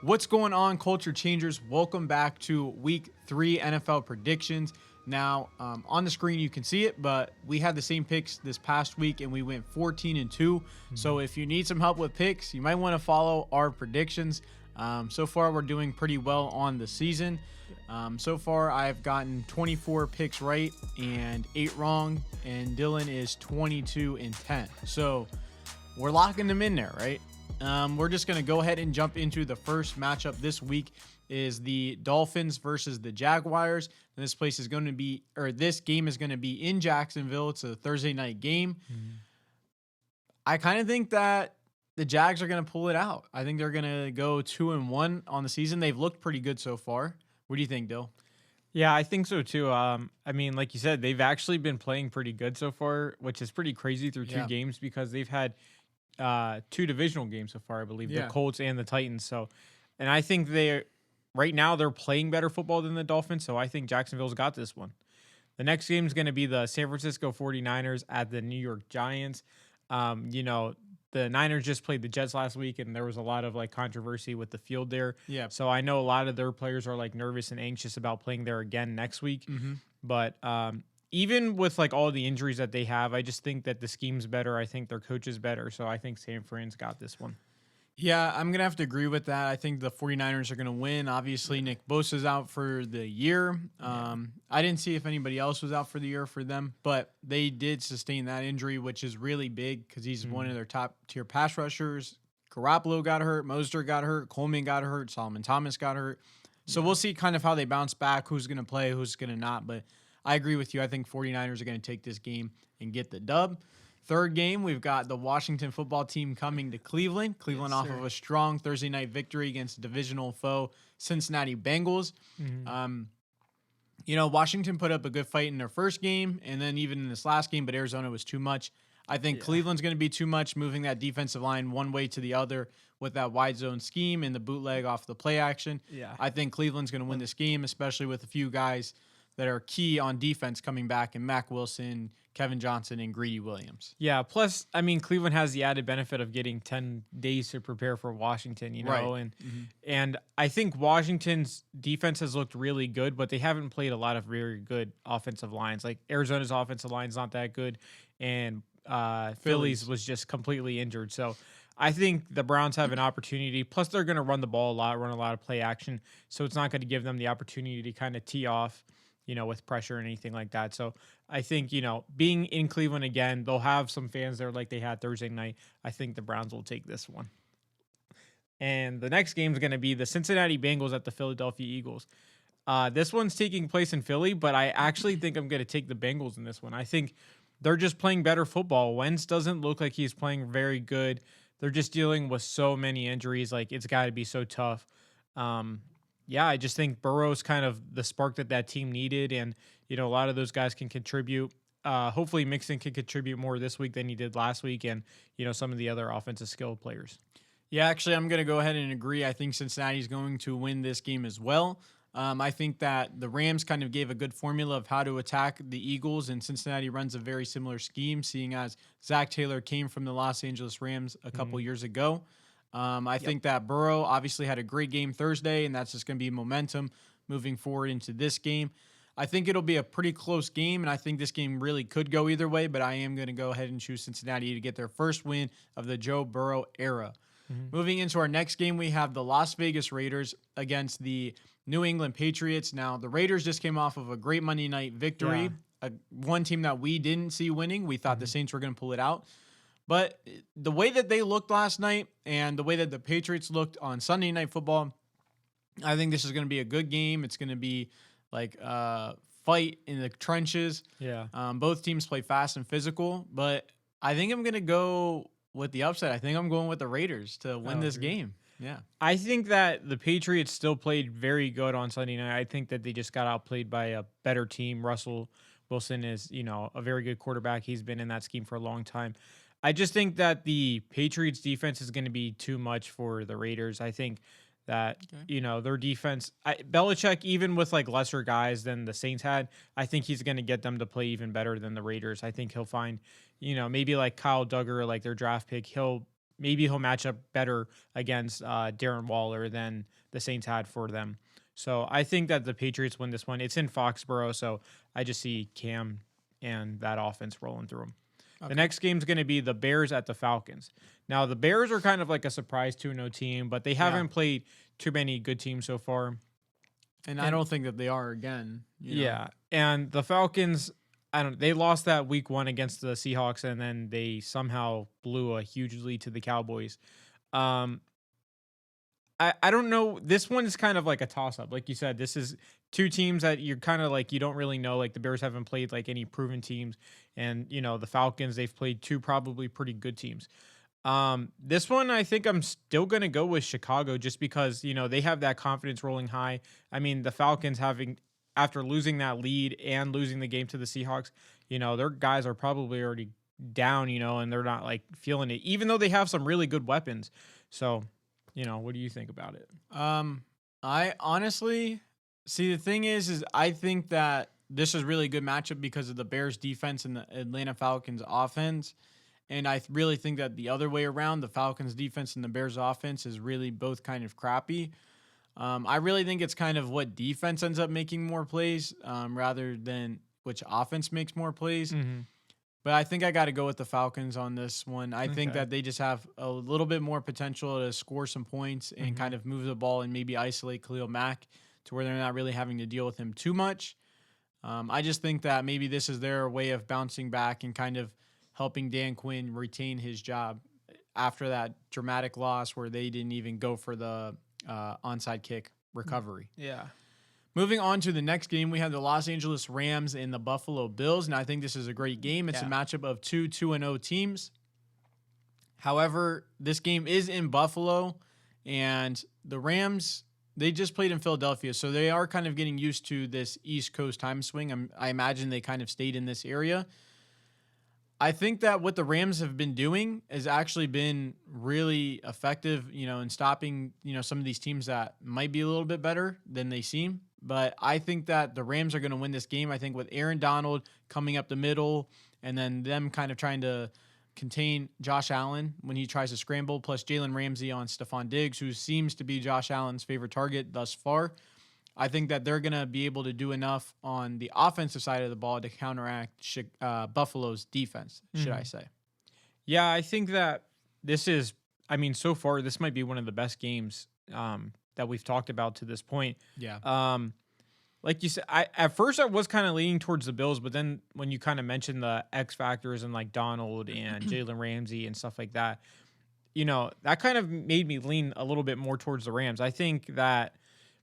What's going on, culture changers? Welcome back to week 3 NFL predictions. Now, on the screen, you can see it, but we had the same picks this past week and we went 14-2. So if you need some help with picks, you might want to follow our predictions. So far, we're doing pretty well on the season. So far, I've gotten 24 picks right and 8 wrong, and Dylan is 22-10. So we're locking them in there, right? We're just going to go ahead and jump into the first matchup this week is the Dolphins versus the Jaguars. And this game is going to be in Jacksonville. It's a Thursday night game. I kind of think that the Jags are going to pull it out. I think they're going to go 2-1 on the season. They've looked pretty good so far. What do you think, Dill? Yeah, I think so too. I mean, like you said, they've actually been playing pretty good so far, which is pretty crazy through two games because they've had two divisional games so far, I believe, the Colts and the Titans. So, and I think right now they're playing better football than the Dolphins. So I think Jacksonville's got this one. The next game is going to be the San Francisco 49ers at the New York Giants. The Niners just played the Jets last week, and there was a lot of controversy with the field there. Yeah. So I know a lot of their players are nervous and anxious about playing there again next week. But even with all the injuries that they have, I just think that the scheme's better. I think their coach is better. So I think San Fran's got this one. Yeah, I'm going to have to agree with that. I think the 49ers are going to win. Obviously, Nick Bosa's out for the year. I didn't see if anybody else was out for the year for them, but they did sustain that injury, which is really big because he's one of their top-tier pass rushers. Garoppolo got hurt. Mostert got hurt. Coleman got hurt. Solomon Thomas got hurt. So we'll see kind of how they bounce back, who's going to play, who's going to not. But I agree with you. I think 49ers are going to take this game and get the dub. Third game, we've got the Washington football team coming to Cleveland. Cleveland off of a strong Thursday night victory against divisional foe Cincinnati Bengals. Washington put up a good fight in their first game and then even in this last game, but Arizona was too much. I think Cleveland's going to be too much, moving that defensive line one way to the other with that wide zone scheme and the bootleg off the play action. Yeah. I think Cleveland's going to win this game, especially with a few guys that are key on defense coming back in Mack Wilson, Kevin Johnson, and Greedy Williams. Yeah, plus, I mean, Cleveland has the added benefit of getting 10 days to prepare for Washington, Right. And I think Washington's defense has looked really good, but they haven't played a lot of very good offensive lines. Like Arizona's offensive line's not that good, and Philly's was just completely injured. So I think the Browns have an opportunity. Plus, they're going to run the ball a lot, run a lot of play action, so it's not going to give them the opportunity to kind of tee off with pressure or anything like that. So I think, being in Cleveland again, they'll have some fans there like they had Thursday night. I think the Browns will take this one. And the next game is going to be the Cincinnati Bengals at the Philadelphia Eagles. This one's taking place in Philly, but I actually think I'm going to take the Bengals in this one. I think they're just playing better football. Wentz doesn't look like he's playing very good. They're just dealing with so many injuries. It's got to be so tough. I just think Burrow's kind of the spark that team needed, and a lot of those guys can contribute. Hopefully Mixon can contribute more this week than he did last week, and some of the other offensive skill players. Yeah, actually, I'm going to go ahead and agree. I think Cincinnati's going to win this game as well. I think that the Rams kind of gave a good formula of how to attack the Eagles, and Cincinnati runs a very similar scheme, seeing as Zach Taylor came from the Los Angeles Rams a couple years ago. I think that Burrow obviously had a great game Thursday, and that's just going to be momentum moving forward into this game. I think it'll be a pretty close game, and I think this game really could go either way, but I am going to go ahead and choose Cincinnati to get their first win of the Joe Burrow era. Moving into our next game, we have the Las Vegas Raiders against the New England Patriots. Now, the Raiders just came off of a great Monday night victory, one team that we didn't see winning. We thought the Saints were going to pull it out. But the way that they looked last night and the way that the Patriots looked on Sunday Night Football, I think this is going to be a good game. It's going to be like a fight in the trenches. Yeah. Both teams play fast and physical, but I think I'm going to go with the upset. I think I'm going with the Raiders to win this game. Yeah. I think that the Patriots still played very good on Sunday night. I think that they just got outplayed by a better team. Russell Wilson is, a very good quarterback. He's been in that scheme for a long time. I just think that the Patriots defense is going to be too much for the Raiders. I think that, their defense, Belichick, even with lesser guys than the Saints had, I think he's going to get them to play even better than the Raiders. I think he'll find, maybe like Kyle Duggar, like their draft pick, he'll maybe he'll match up better against Darren Waller than the Saints had for them. So I think that the Patriots win this one. It's in Foxborough, so I just see Cam and that offense rolling through them. Okay. The next game is going to be the Bears at the Falcons. Now, the Bears are kind of like a surprise 2-0 team, but they haven't played too many good teams so far. And I don't think that they are again. Yeah. And the Falcons, they lost that week 1 against the Seahawks, and then they somehow blew a huge lead to the Cowboys. I don't know. This one is kind of like a toss-up. Like you said, this is two teams that you're kind of like, you don't really know. Like the Bears haven't played like any proven teams. And, the Falcons, they've played two probably pretty good teams. This one, I think I'm still going to go with Chicago just because, they have that confidence rolling high. I mean, the Falcons after losing that lead and losing the game to the Seahawks, their guys are probably already down, and they're not like feeling it, even though they have some really good weapons. So, what do you think about it? I honestly see, the thing is I think that this is really good matchup because of the Bears defense and the Atlanta Falcons offense. And I really think that the other way around, the Falcons defense and the Bears offense is really both kind of crappy. I really think it's kind of what defense ends up making more plays rather than which offense makes more plays. Mm-hmm. But I think I got to go with the Falcons on this one. I think that they just have a little bit more potential to score some points and kind of move the ball and maybe isolate Khalil Mack to where they're not really having to deal with him too much. I just think that maybe this is their way of bouncing back and kind of helping Dan Quinn retain his job after that dramatic loss where they didn't even go for the onside kick recovery. Yeah. Moving on to the next game, we have the Los Angeles Rams and the Buffalo Bills, and I think this is a great game. It's a matchup of two 2-0 teams. However, this game is in Buffalo, and the Rams, they just played in Philadelphia, so they are kind of getting used to this East Coast time swing. I imagine they kind of stayed in this area. I think that what the Rams have been doing has actually been really effective, in stopping, some of these teams that might be a little bit better than they seem. But I think that the Rams are going to win this game. I think with Aaron Donald coming up the middle and then them kind of trying to contain Josh Allen when he tries to scramble, plus Jalen Ramsey on Stephon Diggs, who seems to be Josh Allen's favorite target thus far. I think that they're going to be able to do enough on the offensive side of the ball to counteract Buffalo's defense, should I say. Yeah, I think that this is, so far, this might be one of the best games that we've talked about to this point. Yeah. Like you said, at first I was kind of leaning towards the Bills, but then when you kind of mentioned the X factors and like Donald and Jalen Ramsey and stuff like that, that kind of made me lean a little bit more towards the Rams. I think that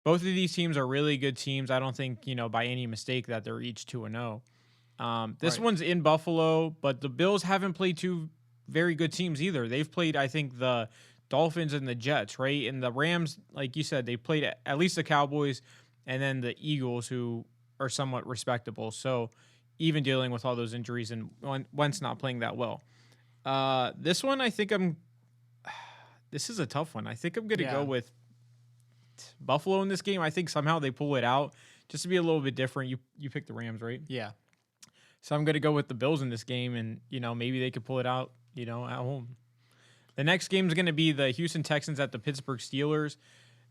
both of these teams are really good teams. I don't think, by any mistake that they're each 2-0. This one's in Buffalo, but the Bills haven't played two very good teams either. They've played, I think, the Dolphins and the Jets, right? And the Rams, like you said, they played at least the Cowboys and then the Eagles, who are somewhat respectable. So even dealing with all those injuries and Wentz not playing that well. This one, I think this is a tough one. I think I'm going to go with Buffalo in this game. I think somehow they pull it out just to be a little bit different. You picked the Rams, right? Yeah. So I'm going to go with the Bills in this game, and maybe they could pull it out, at home. The next game is going to be the Houston Texans at the Pittsburgh Steelers.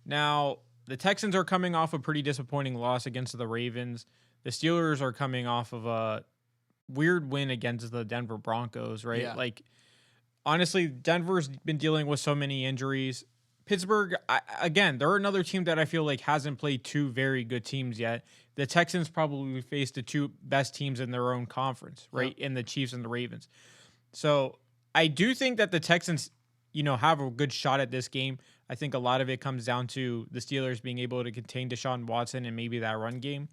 Now, the Texans are coming off a pretty disappointing loss against the Ravens. The Steelers are coming off of a weird win against the Denver Broncos, right? Yeah. Like, honestly, Denver's been dealing with so many injuries. Pittsburgh, again, they're another team that I feel like hasn't played two very good teams yet. The Texans probably faced the two best teams in their own conference, right? In the Chiefs and the Ravens. So I do think that the Texans, have a good shot at this game. I think a lot of it comes down to the Steelers being able to contain Deshaun Watson and maybe that run game.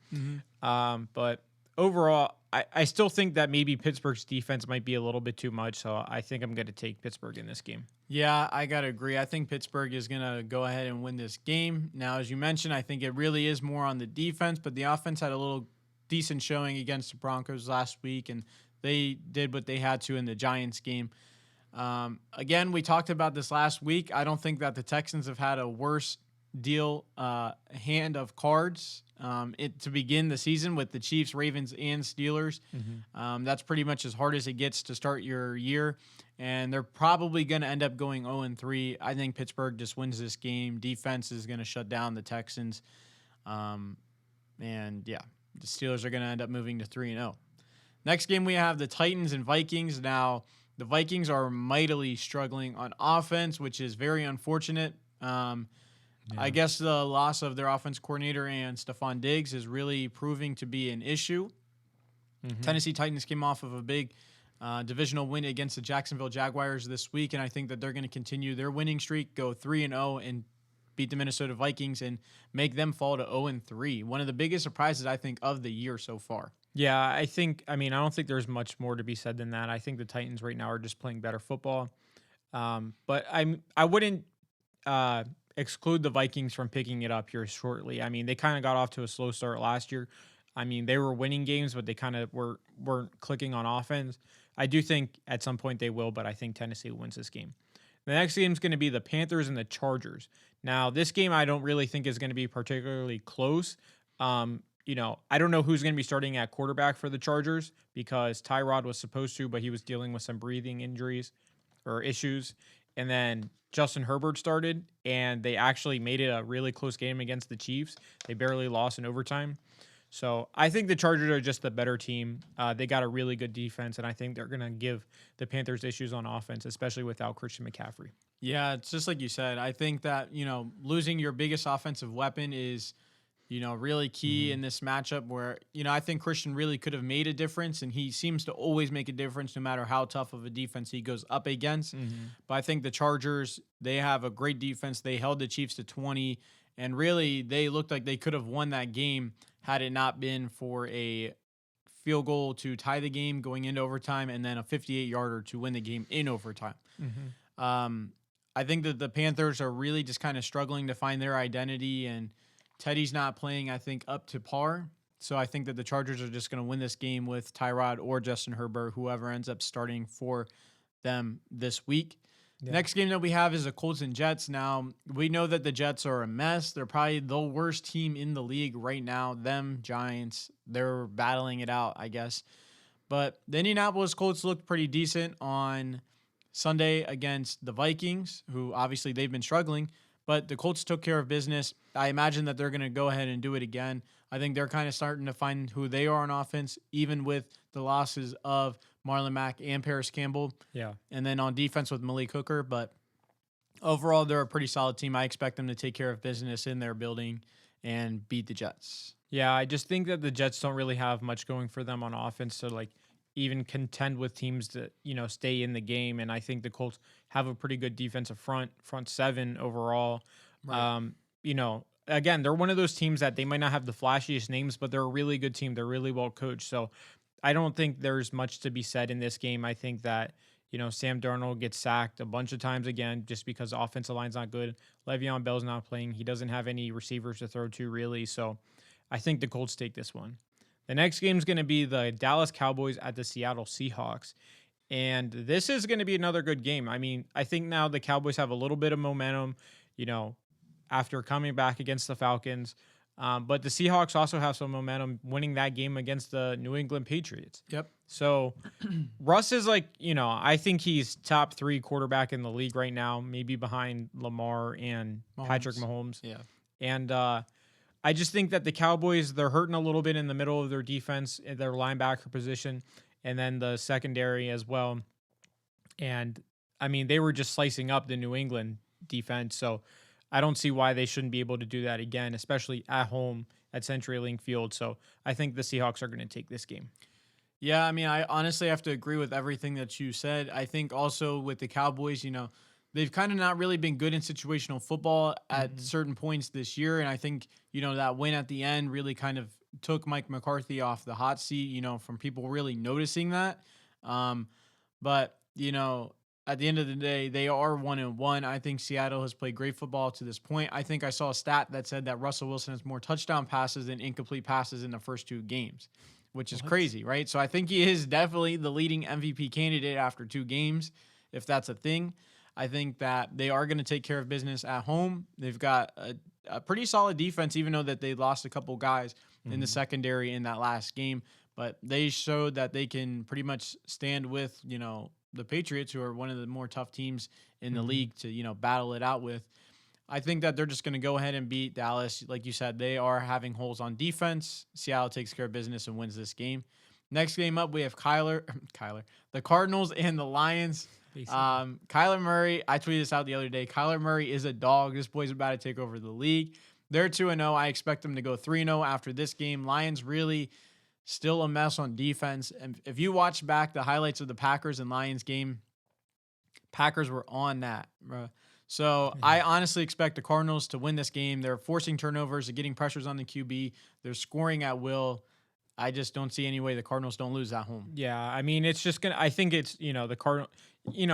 But overall, I still think that maybe Pittsburgh's defense might be a little bit too much. So I think I'm going to take Pittsburgh in this game. Yeah, I got to agree. I think Pittsburgh is going to go ahead and win this game. Now, as you mentioned, I think it really is more on the defense, but the offense had a little decent showing against the Broncos last week, and they did what they had to in the Giants game. Again, we talked about this last week. I don't think that the Texans have had a worse deal a hand of cards to begin the season with the Chiefs, Ravens, and Steelers. That's pretty much as hard as it gets to start your year, and they're probably going to end up going 0-3. I think Pittsburgh just wins this game. Defense is going to shut down the Texans, and yeah, the Steelers are going to end up moving to 3-0. Next game, we have the Titans and Vikings. Now, the Vikings are mightily struggling on offense, which is very unfortunate. I guess the loss of their offense coordinator and Stephon Diggs is really proving to be an issue. Tennessee Titans came off of a big divisional win against the Jacksonville Jaguars this week, and I think that they're going to continue their winning streak, go 3-0, and beat the Minnesota Vikings and make them fall to 0-3. One of the biggest surprises, I think, of the year so far. Yeah, I don't think there's much more to be said than that. I think the Titans right now are just playing better football. But I wouldn't exclude the Vikings from picking it up here shortly. I mean, they kind of got off to a slow start last year. I mean, they were winning games, but they kind of weren't clicking on offense. I do think at some point they will, but I think Tennessee wins this game. The next game is going to be the Panthers and the Chargers. Now, this game I don't really think is going to be particularly close. I don't know who's going to be starting at quarterback for the Chargers because Tyrod was supposed to, but he was dealing with some breathing injuries or issues. And then Justin Herbert started, and they actually made it a really close game against the Chiefs. They barely lost in overtime. So I think the Chargers are just the better team. They got a really good defense, and I think they're going to give the Panthers issues on offense, especially without Christian McCaffrey. Yeah, it's just like you said. I think that, losing your biggest offensive weapon is, really key in this matchup where, I think Christian really could have made a difference, and he seems to always make a difference no matter how tough of a defense he goes up against. But I think the Chargers, they have a great defense. They held the Chiefs to 20, and really they looked like they could have won that game had it not been for a field goal to tie the game going into overtime and then a 58-yarder to win the game in overtime. I think that the Panthers are really just kind of struggling to find their identity, and Teddy's not playing, I think, up to par. So I think that the Chargers are just going to win this game with Tyrod or Justin Herbert, whoever ends up starting for them this week. Yeah. Next game that we have is the Colts and Jets. Now, we know that the Jets are a mess. They're probably the worst team in the league right now. Them, Giants, they're battling it out, I guess. But the Indianapolis Colts looked pretty decent on Sunday against the Vikings, who obviously they've been struggling. But the Colts took care of business. I imagine that they're going to go ahead and do it again. I think they're kind of starting to find who they are on offense, even with the losses of Marlon Mack and Paris Campbell. Yeah. And then on defense with Malik Hooker. But overall, they're a pretty solid team. I expect them to take care of business in their building and beat the Jets. Yeah, I just think that the Jets don't really have much going for them on offense to even contend with teams that, stay in the game. And I think the Colts have a pretty good defensive front seven overall. Right. Again, they're one of those teams that they might not have the flashiest names, but they're a really good team. They're really well coached. So I don't think there's much to be said in this game. I think that, Sam Darnold gets sacked a bunch of times again, just because the offensive line's not good. Le'Veon Bell's not playing. He doesn't have any receivers to throw to really. So I think the Colts take this one. The next game is going to be the Dallas Cowboys at the Seattle Seahawks. And this is going to be another good game. I mean, I think now the Cowboys have a little bit of momentum, after coming back against the Falcons. But the Seahawks also have some momentum winning that game against the New England Patriots. Yep. So Russ is I think he's top 3 quarterback in the league right now, maybe behind Lamar and Patrick Mahomes. Yeah. And I just think that the Cowboys, they're hurting a little bit in the middle of their defense, their linebacker position, and then the secondary as well. And, they were just slicing up the New England defense. So I don't see why they shouldn't be able to do that again, especially at home at CenturyLink Field. So I think the Seahawks are going to take this game. Yeah, I honestly have to agree with everything that you said. I think also with the Cowboys, they've kind of not really been good in situational football at certain points this year. And I think, that win at the end really kind of took Mike McCarthy off the hot seat, from people really noticing that. But at the end of the day, they are 1-1. I think Seattle has played great football to this point. I think I saw a stat that said that Russell Wilson has more touchdown passes than incomplete passes in the first 2 games, which is crazy, right? So I think he is definitely the leading MVP candidate after 2 games, if that's a thing. I think that they are going to take care of business at home. They've got a pretty solid defense, even though that they lost a couple guys in the secondary in that last game. But they showed that they can pretty much stand with, the Patriots, who are one of the more tough teams in the league to, battle it out with. I think that they're just going to go ahead and beat Dallas. Like you said, they are having holes on defense. Seattle takes care of business and wins this game. Next game up, we have the Cardinals and the Lions. Kyler Murray, I tweeted this out the other day. Kyler Murray is a dog. This boy's about to take over the league. They're 2-0. I expect them to go 3-0 after this game. Lions really still a mess on defense. And if you watch back the highlights of the Packers and Lions game, Packers were on that, bro. So I honestly expect the Cardinals to win this game. They're forcing turnovers, they're getting pressures on the QB, they're scoring at will. I just don't see any way the Cardinals don't lose at home. Yeah, I mean, it's just gonna. I think it's the Cardinal.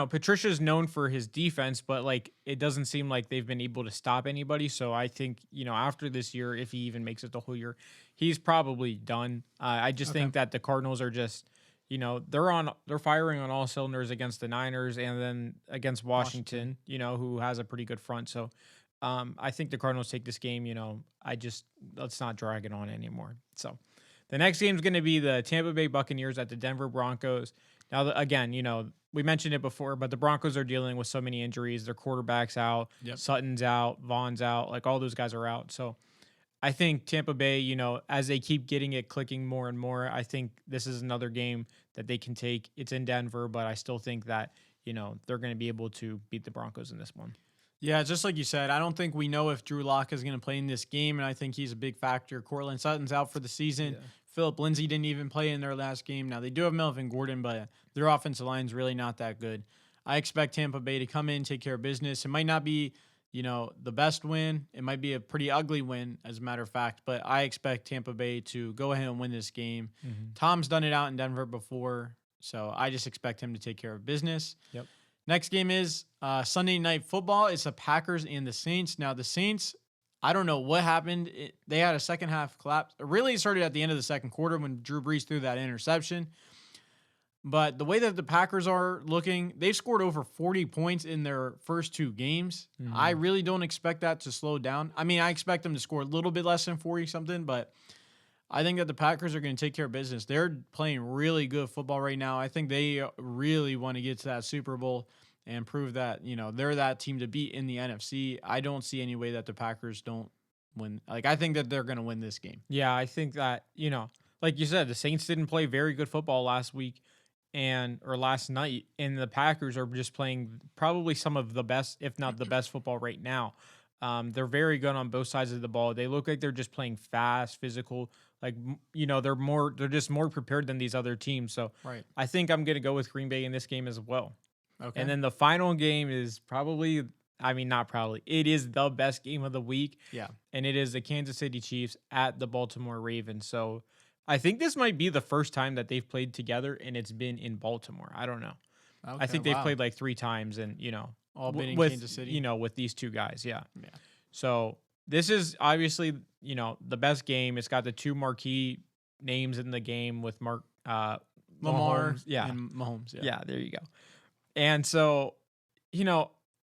Patricia's known for his defense, but like it doesn't seem like they've been able to stop anybody. So I think after this year, if he even makes it the whole year, he's probably done. I just think that the Cardinals are just. They're firing on all cylinders against the Niners and then against Washington, who has a pretty good front. So I think the Cardinals take this game. Let's not drag it on anymore. So the next game is going to be the Tampa Bay Buccaneers at the Denver Broncos. Now, again, we mentioned it before, but the Broncos are dealing with so many injuries. Their quarterback's out, Sutton's out, Vaughn's out, like all those guys are out. So I think Tampa Bay, as they keep getting it clicking more and more, I think this is another game that they can take. It's in Denver, but I still think that, they're going to be able to beat the Broncos in this one. Yeah, just like you said, I don't think we know if Drew Lock is going to play in this game, and I think he's a big factor. Cortland Sutton's out for the season. Yeah. Phillip Lindsay didn't even play in their last game. Now, they do have Melvin Gordon, but their offensive line's really not that good. I expect Tampa Bay to come in, take care of business. It might not be the best win. It might be a pretty ugly win, as a matter of fact, but I expect Tampa Bay to go ahead and win this game. Tom's done it out in Denver before, so I just expect him to take care of business. Yep. Next game is Sunday Night Football. It's the Packers and the Saints. Now, the Saints, I don't know what happened. They had a second half collapse. It really started at the end of the second quarter when Drew Brees threw that interception. But the way that the Packers are looking, they've scored over 40 points in their first two games. I really don't expect that to slow down. I mean, I expect them to score a little bit less than 40-something, but I think that the Packers are going to take care of business. They're playing really good football right now. I think they really want to get to that Super Bowl and prove that, they're that team to beat in the NFC. I don't see any way that the Packers don't win. Like, I think that they're going to win this game. Yeah, I think that, like you said, the Saints didn't play very good football last week. Or last night, and the Packers are just playing probably some of the best, if not the best football right now. They're very good on both sides of the ball. They look like they're just playing fast, physical, like, they're just more prepared than these other teams. So I think I'm going to go with Green Bay in this game as well. Okay. And then the final game is it is the best game of the week. Yeah. And it is the Kansas City Chiefs at the Baltimore Ravens. So I think this might be the first time that they've played together, and it's been in Baltimore. I don't know. Okay, I think they've played like 3 times, and all been in Kansas City. With these two guys, yeah. So this is obviously the best game. It's got the 2 marquee names in the game with Lamar, and Mahomes. Yeah, there you go. And so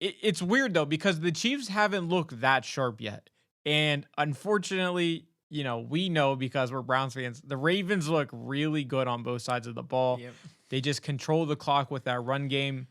it's weird though because the Chiefs haven't looked that sharp yet, and unfortunately, we know because we're Browns fans, the Ravens look really good on both sides of the ball. Yep. They just control the clock with that run game.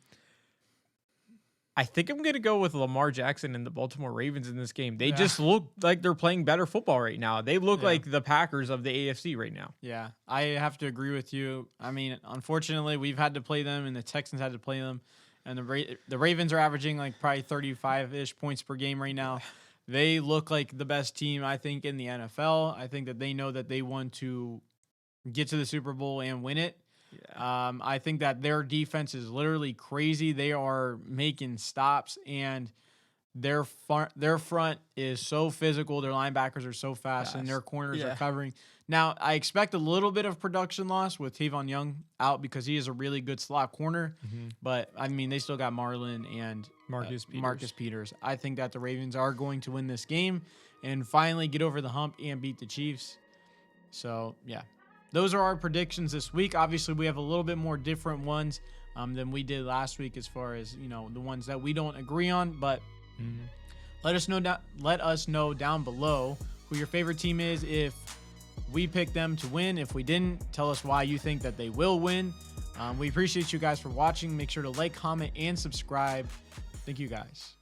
I think I'm going to go with Lamar Jackson and the Baltimore Ravens in this game. They just look like they're playing better football right now. They look like the Packers of the AFC right now. Yeah, I have to agree with you. I mean, unfortunately, we've had to play them, and the Texans had to play them. And the Ravens are averaging like probably 35-ish points per game right now. They look like the best team, I think, in the NFL. I think that they know that they want to get to the Super Bowl and win it. Yeah. I think that their defense is literally crazy. They are making stops, and their front is so physical. Their linebackers are so fast, and their corners are covering. Now, I expect a little bit of production loss with Tavon Young out because he is a really good slot corner. But, I mean, they still got Marlon and Marcus Peters. I think that the Ravens are going to win this game and finally get over the hump and beat the Chiefs. So, yeah. Those are our predictions this week. Obviously, we have a little bit more different ones than we did last week as far as, the ones that we don't agree on. But Let us know down below who your favorite team is. If we picked them to win, if we didn't, tell us why you think that they will win. We appreciate you guys for watching. Make sure to like, comment, and subscribe. Thank you guys.